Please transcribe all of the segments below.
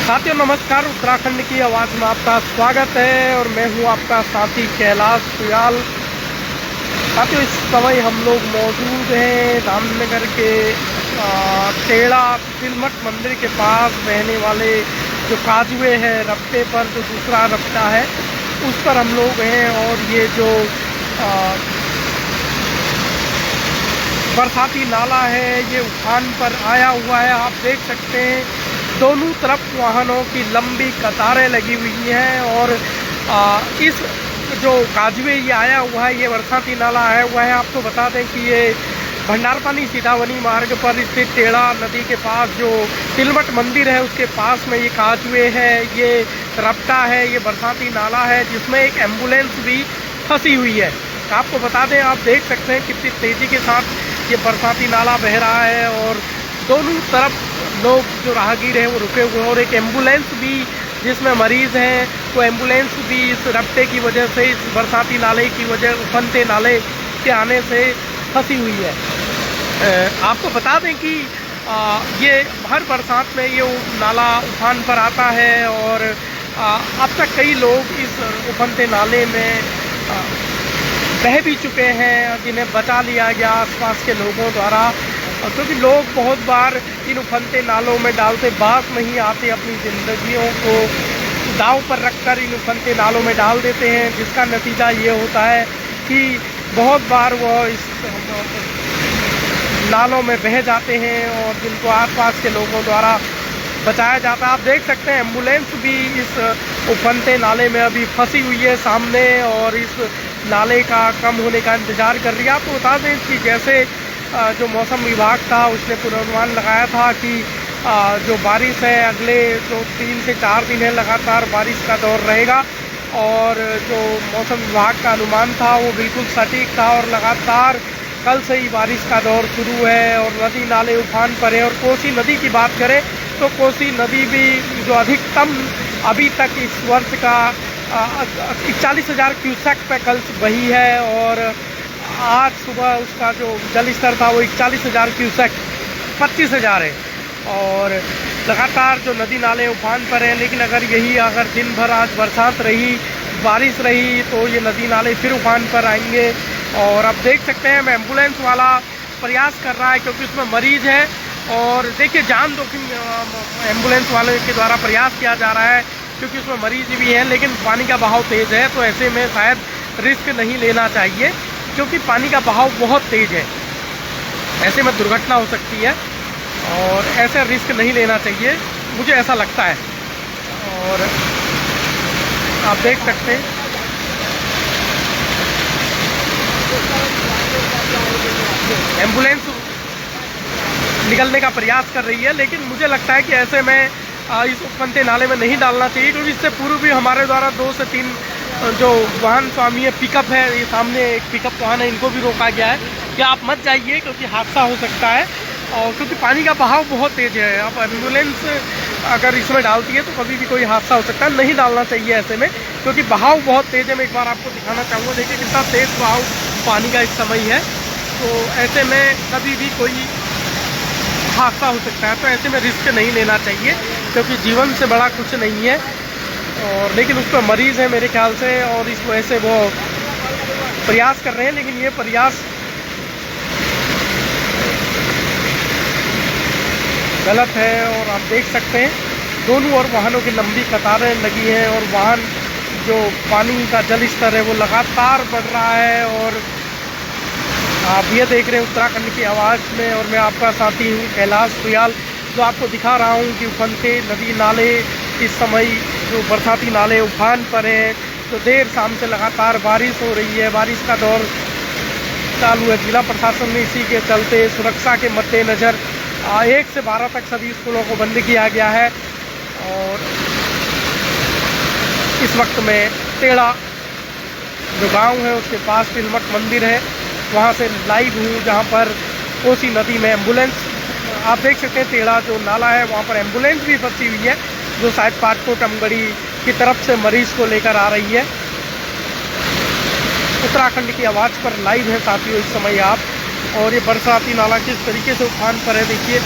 साथियों नमस्कार। उत्तराखंड की आवाज़ में आपका स्वागत है और मैं हूं आपका साथी कैलाश सुयाल। साथियों इस समय हम लोग मौजूद हैं रामनगर के टेढ़ा तिलमठ मंदिर के पास रहने वाले जो काजवे है रफ्ते पर, जो दूसरा रफ्ता है उस पर हम लोग हैं। और ये जो बरसाती नाला है ये उफान पर आया हुआ है। आप देख सकते हैं दोनों तरफ वाहनों की लंबी कतारें लगी हुई हैं। और इस जो काजवे ये आया हुआ है, ये बरसाती नाला आया हुआ है। आपको बता दें कि ये भंडारपानी सीतावनी मार्ग पर स्थित टेढ़ा नदी के पास जो तिलमठ मंदिर है उसके पास में ये काजवे है, ये रफ्ता है, ये बरसाती नाला है जिसमें एक एम्बुलेंस भी फंसी हुई है। आपको बता दें, आप देख सकते हैं कितनी तेज़ी के साथ ये बरसाती नाला बह रहा है और दोनों तरफ लोग जो राहगीर हैं वो रुके हुए हैं। और एक एम्बुलेंस भी जिसमें मरीज़ हैं, तो एम्बुलेंस भी इस रफ्ते की वजह से, इस बरसाती नाले की वजह, उफनते नाले के आने से फंसी हुई है। आपको बता दें कि ये हर बरसात में ये नाला उफान पर आता है और अब तक कई लोग इस उफनते नाले में बह भी चुके हैं, जिन्हें बचा लिया गया आसपास के लोगों द्वारा। क्योंकि लोग बहुत बार इन उफनते नालों में डालते बात नहीं आते, अपनी ज़िंदगियों को दांव पर रखकर इन उफनते नालों में डाल देते हैं, जिसका नतीजा ये होता है कि बहुत बार वो इस नालों में बह जाते हैं और जिनको आसपास के लोगों द्वारा बचाया जाता है। आप देख सकते हैं एम्बुलेंस भी इस उफनते नाले में अभी फंसी हुई है सामने और इस नाले का कम होने का इंतज़ार कर रही है। आपको बता दें कि जैसे जो मौसम विभाग था उसने पूर्वानुमान लगाया था कि जो बारिश है अगले जो 3 से 4 दिन है लगातार बारिश का दौर रहेगा। और जो मौसम विभाग का अनुमान था वो बिल्कुल सटीक था और लगातार कल से ही बारिश का दौर शुरू है और नदी नाले उफान पर है। और कोसी नदी की बात करें तो कोसी नदी भी जो अधिकतम अभी तक इस वर्ष का 41,000 क्यूसेक पे कल बही है और आज सुबह उसका जो जल स्तर था वो 41,000 क्यूसेक 25,000 है। और लगातार जो नदी नाले उफान पर हैं, लेकिन अगर दिन भर आज बरसात रही, बारिश रही तो ये नदी नाले फिर उफान पर आएंगे। और आप देख सकते हैं एम्बुलेंस वाला प्रयास कर रहा है क्योंकि उसमें मरीज़ है और देखिए जान जोखिम एम्बुलेंस वाले के द्वारा प्रयास किया जा रहा है क्योंकि उसमें मरीज़ भी हैं, लेकिन पानी का बहाव तेज़ है तो ऐसे में शायद रिस्क नहीं लेना चाहिए क्योंकि पानी का बहाव बहुत तेज़ है, ऐसे में दुर्घटना हो सकती है और ऐसे रिस्क नहीं लेना चाहिए, मुझे ऐसा लगता है। और आप देख सकते हैं एम्बुलेंस निकलने का प्रयास कर रही है, लेकिन मुझे लगता है कि ऐसे में इस उफनते नाले में नहीं डालना चाहिए क्योंकि इससे पूर्व भी हमारे द्वारा 2 से 3 जो वाहन स्वामी है, पिकअप है, ये सामने एक पिकअप वाहन है, इनको भी रोका गया है कि आप मत जाइए क्योंकि हादसा हो सकता है। और क्योंकि पानी का बहाव बहुत तेज़ है, अब एम्बुलेंस अगर इसमें डालती है तो कभी भी कोई हादसा हो सकता है, नहीं डालना चाहिए ऐसे में क्योंकि बहाव बहुत तेज़ है। मैं एक बार आपको दिखाना चाहूँगा, देखिए कितना तेज़ बहाव पानी का इस समय है, तो ऐसे में कभी भी कोई हादसा हो सकता है। तो ऐसे में रिस्क नहीं लेना चाहिए क्योंकि जीवन से बड़ा कुछ नहीं है। और लेकिन उस पर मरीज़ है मेरे ख्याल से और इस वजह से वो प्रयास कर रहे हैं, लेकिन ये प्रयास गलत है। और आप देख सकते हैं दोनों ओर वाहनों की लंबी कतारें लगी हैं और वाहन जो पानी का जल स्तर है वो लगातार बढ़ रहा है। और आप ये देख रहे हैं उत्तराखंड की आवाज़ में और मैं आपका साथी हूँ कैलाश सुयाल, जो आपको दिखा रहा हूँ कि उफनते नदी नाले इस समय जो बरसाती नाले उफान पर हैं। तो देर शाम से लगातार बारिश हो रही है, बारिश का दौर चालू है। जिला प्रशासन ने इसी के चलते सुरक्षा के मद्देनज़र 1 से 12 तक सभी स्कूलों को बंद किया गया है। और इस वक्त में टेढ़ा जो गांव है उसके पास तिलमठ मंदिर है, वहां से लाइव हूँ जहां पर कोसी नदी में एम्बुलेंस, आप देख सकते हैं टेढ़ा जो नाला है वहां पर एम्बुलेंस भी फंसी हुई है जो शायद पाटकोट अमगढ़ी की तरफ से मरीज़ को लेकर आ रही है। उत्तराखंड की आवाज़ पर लाइव है साथियों इस समय आप। और ये बरसाती नाला किस तरीके से उफान पर है देखिए।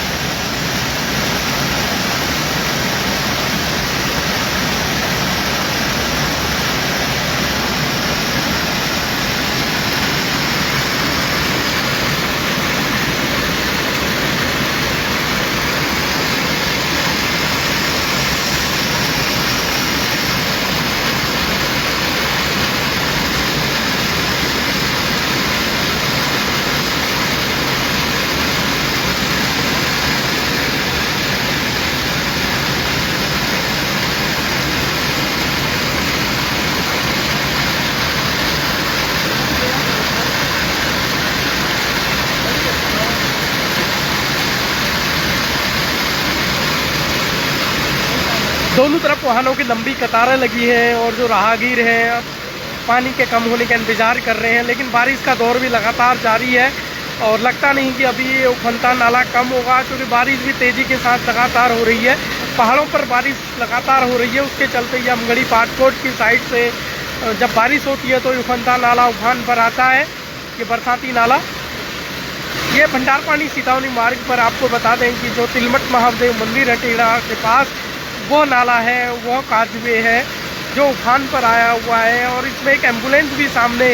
दोनों तरफ वाहनों की लंबी कतारें लगी हैं और जो राहगीर हैं पानी के कम होने का इंतज़ार कर रहे हैं। लेकिन बारिश का दौर भी लगातार जारी है और लगता नहीं कि अभी ये उफनता नाला कम होगा, क्योंकि बारिश भी तेज़ी के साथ लगातार हो रही है। पहाड़ों पर बारिश लगातार हो रही है, उसके चलते ये अमगढ़ी पाटकोट की साइड से जब बारिश होती है तो उफनता नाला उफान पर आता है। ये बरसाती नाला, ये भंडारपानी सीतावनी मार्ग पर आपको बता दें कि जो तिलमठ महादेव मंदिर है टेढ़ा के पास, वो नाला है, वो काजवे है जो उफान पर आया हुआ है। और इसमें एक एम्बुलेंस भी सामने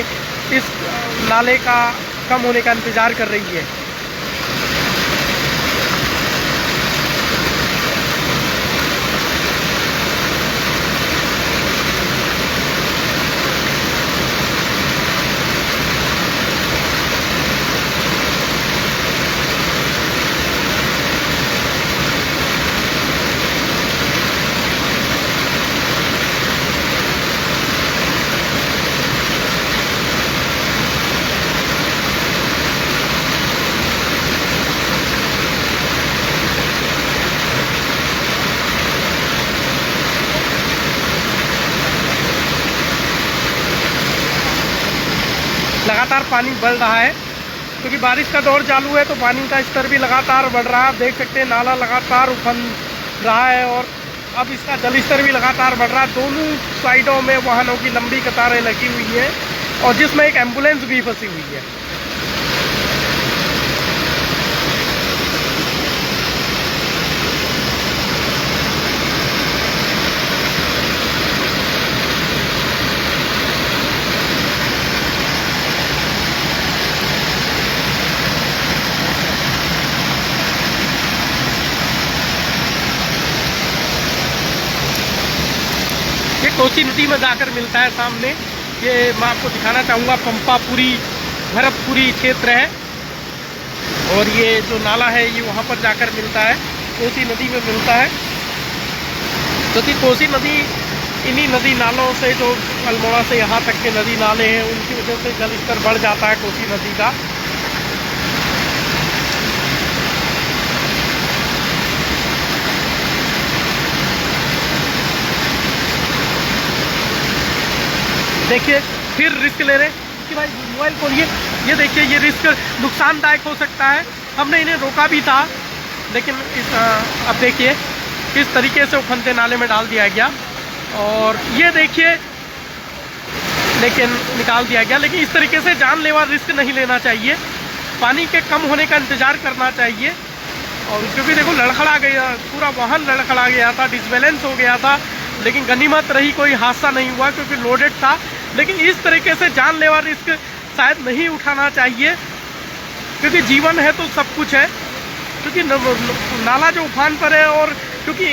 इस नाले का कम होने का इंतज़ार कर रही है। लगातार पानी बढ़ रहा है क्योंकि बारिश का दौर चालू है, तो पानी का स्तर भी लगातार बढ़ रहा है। आप देख सकते हैं नाला लगातार उफन रहा है और अब इसका जल स्तर भी लगातार बढ़ रहा है। दोनों साइडों में वाहनों की लंबी कतारें लगी हुई हैं और जिसमें एक एम्बुलेंस भी फंसी हुई है। ये कोसी नदी में जाकर मिलता है सामने। ये मैं आपको दिखाना चाहूँगा, पंपापुरी भरतपुरी क्षेत्र है और ये जो नाला है ये वहाँ पर जाकर मिलता है, कोसी नदी में मिलता है। क्योंकि कोसी नदी इन्हीं नदी नालों से, जो अल्मोड़ा से यहाँ तक के नदी नाले हैं, उनकी वजह से जल स्तर बढ़ जाता है कोसी नदी का। देखिए फिर रिस्क ले रहे कि भाई मोबाइल खोलिए। ये देखिए, ये रिस्क नुकसानदायक हो सकता है। हमने इन्हें रोका भी था, लेकिन अब देखिए किस तरीके से उफनते नाले में डाल दिया गया और ये देखिए, लेकिन निकाल दिया गया। लेकिन इस तरीके से जानलेवा रिस्क नहीं लेना चाहिए, पानी के कम होने का इंतज़ार करना चाहिए। और क्योंकि देखो लड़खड़ा गया, पूरा वाहन लड़खड़ा गया था, डिसबैलेंस हो गया था, लेकिन गनीमत रही कोई हादसा नहीं हुआ क्योंकि लोडेड था। लेकिन इस तरीके से जानलेवा रिस्क शायद नहीं उठाना चाहिए, क्योंकि जीवन है तो सब कुछ है। क्योंकि नाला जो उफान पर है और क्योंकि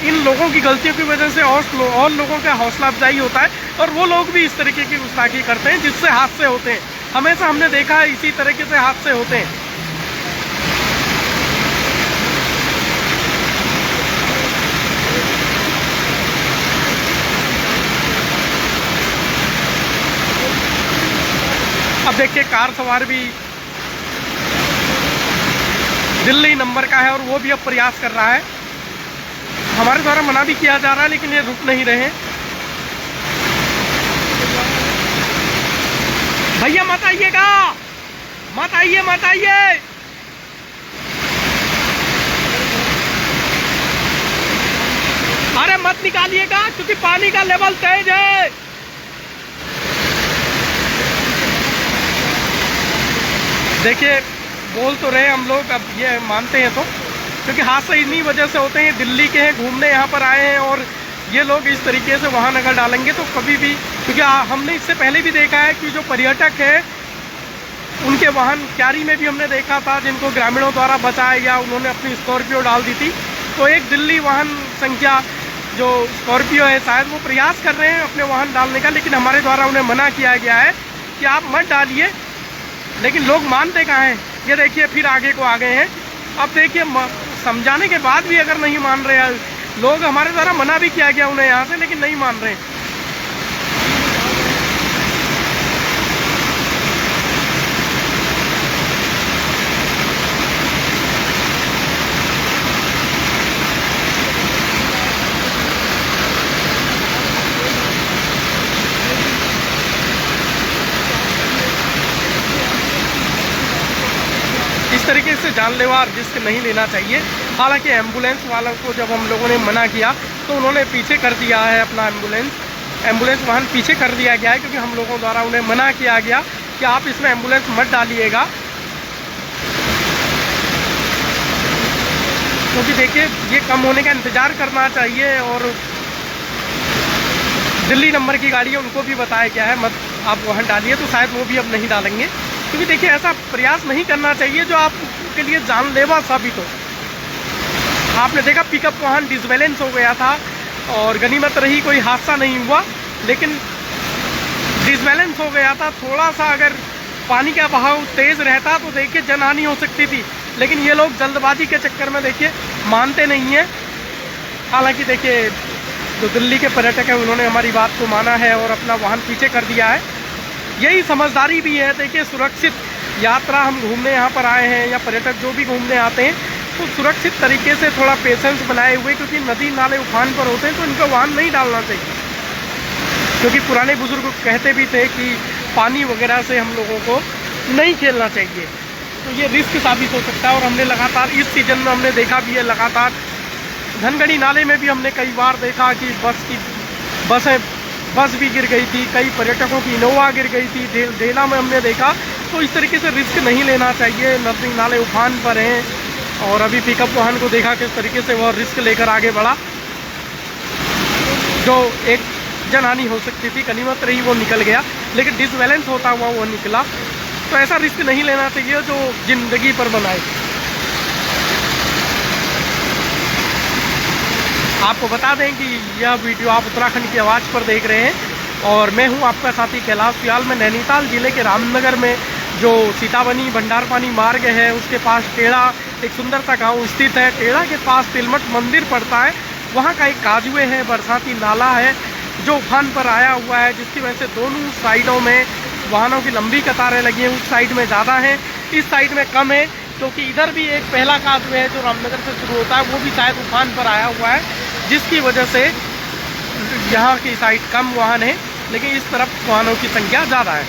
इन लोगों की गलतियों की वजह से और लोगों का हौसला अफजाई होता है और वो लोग भी इस तरीके की गुस्ताखी करते हैं जिससे हादसे होते हैं। हमेशा हमने देखा है इसी तरीके से हादसे होते हैं। अब देखिए कार सवार भी दिल्ली नंबर का है और वो भी अब प्रयास कर रहा है। हमारे द्वारा मना भी किया जा रहा है लेकिन ये रुक नहीं रहे। भैया मत आइएगा, मत आइए, मत आइए। अरे मत निकालिएगा क्योंकि पानी का लेवल तेज है। देखिए बोल तो रहे हम लोग, अब ये मानते हैं तो, क्योंकि हादसे इन्हीं वजह से होते हैं। दिल्ली के हैं, घूमने यहाँ पर आए हैं और ये लोग इस तरीके से वाहन अगर डालेंगे तो कभी भी, क्योंकि हमने इससे पहले भी देखा है कि जो पर्यटक है उनके वाहन क्यारी में भी हमने देखा था जिनको ग्रामीणों द्वारा बचाया गया, उन्होंने अपनी स्कॉर्पियो डाल दी थी। तो एक दिल्ली वाहन संख्या जो स्कॉर्पियो है शायद वो प्रयास कर रहे हैं अपने वाहन डालने का, लेकिन हमारे द्वारा उन्हें मना किया गया है कि आप मत डालिए। लेकिन लोग मानते कहाँ हैं। ये देखिए फिर आगे को आ गए हैं। अब देखिए समझाने के बाद भी अगर नहीं मान रहे हैं लोग, हमारे द्वारा मना भी किया गया उन्हें यहाँ से, लेकिन नहीं मान रहे। जानलेवा रिस्क नहीं लेना चाहिए। हालांकि एम्बुलेंस वालों को जब हम लोगों ने मना किया तो उन्होंने पीछे कर दिया है अपना एम्बुलेंस वाहन पीछे कर दिया गया है, क्योंकि हम लोगों द्वारा उन्हें मना किया गया कि आप इसमें एम्बुलेंस मत डालिएगा। क्योंकि देखिए ये कम होने का इंतज़ार करना चाहिए, और दिल्ली नंबर की गाड़ी है उनको भी बताया गया है मत आप वाहन डालिए, तो शायद वो भी अब नहीं डालेंगे। क्योंकि देखिए ऐसा प्रयास नहीं करना चाहिए जो आपके लिए जानलेवा साबित हो। आपने देखा पिकअप वाहन डिसबैलेंस हो गया था और गनीमत रही कोई हादसा नहीं हुआ, लेकिन डिसबैलेंस हो गया था। थोड़ा सा अगर पानी का बहाव तेज़ रहता तो देखिए जनहानि हो सकती थी, लेकिन ये लोग जल्दबाजी के चक्कर में देखिए मानते नहीं हैं। हालांकि देखिए जो दिल्ली के पर्यटक हैं उन्होंने हमारी बात को माना है और अपना वाहन पीछे कर दिया है। यही समझदारी भी है। देखिए सुरक्षित यात्रा हम घूमने यहाँ पर आए हैं, या पर्यटक जो भी घूमने आते हैं तो सुरक्षित तरीके से थोड़ा पेशेंस बनाए हुए, क्योंकि नदी नाले उफान पर होते हैं तो इनका वाहन नहीं डालना चाहिए। क्योंकि पुराने बुजुर्ग कहते भी थे कि पानी वगैरह से हम लोगों को नहीं खेलना चाहिए, तो ये रिस्क साबित हो सकता है। और हमने लगातार इस सीज़न में हमने देखा भी है, लगातार धनगढ़ी नाले में भी हमने कई बार देखा कि बस भी गिर गई थी, कई पर्यटकों की इनोवा गिर गई थी, ढेला में हमने देखा। तो इस तरीके से रिस्क नहीं लेना चाहिए। नदी नाले उफान पर हैं, और अभी पिकअप वाहन को देखा किस तरीके से वह रिस्क लेकर आगे बढ़ा, जो एक जनहानि हो सकती थी। गनीमत रही वो निकल गया, लेकिन डिसबैलेंस होता हुआ वो निकला। तो ऐसा रिस्क नहीं लेना चाहिए जो ज़िंदगी पर बनाए। आपको बता दें कि यह वीडियो आप उत्तराखंड की आवाज़ पर देख रहे हैं, और मैं हूं आपका साथी कैलाश फिलहाल मैं नैनीताल ज़िले के रामनगर में जो सीताबनी भंडारपानी मार्ग है उसके पास टेढ़ा एक सुंदर सा गांव स्थित है। टेढ़ा के पास तिलमठ मंदिर पड़ता है, वहां का एक काजुए है, बरसाती नाला है जो उफान पर आया हुआ है, जिसकी वजह से दोनों साइडों में वाहनों की लंबी कतारें लगी हैं। उस साइड में ज़्यादा है, इस साइड में कम है, क्योंकि इधर भी एक पहला काजुए है जो रामनगर से शुरू होता है, वो भी शायद उफान पर आया हुआ है, जिसकी वजह से यहाँ की साइड कम वाहन है, लेकिन इस तरफ वाहनों की संख्या ज़्यादा है।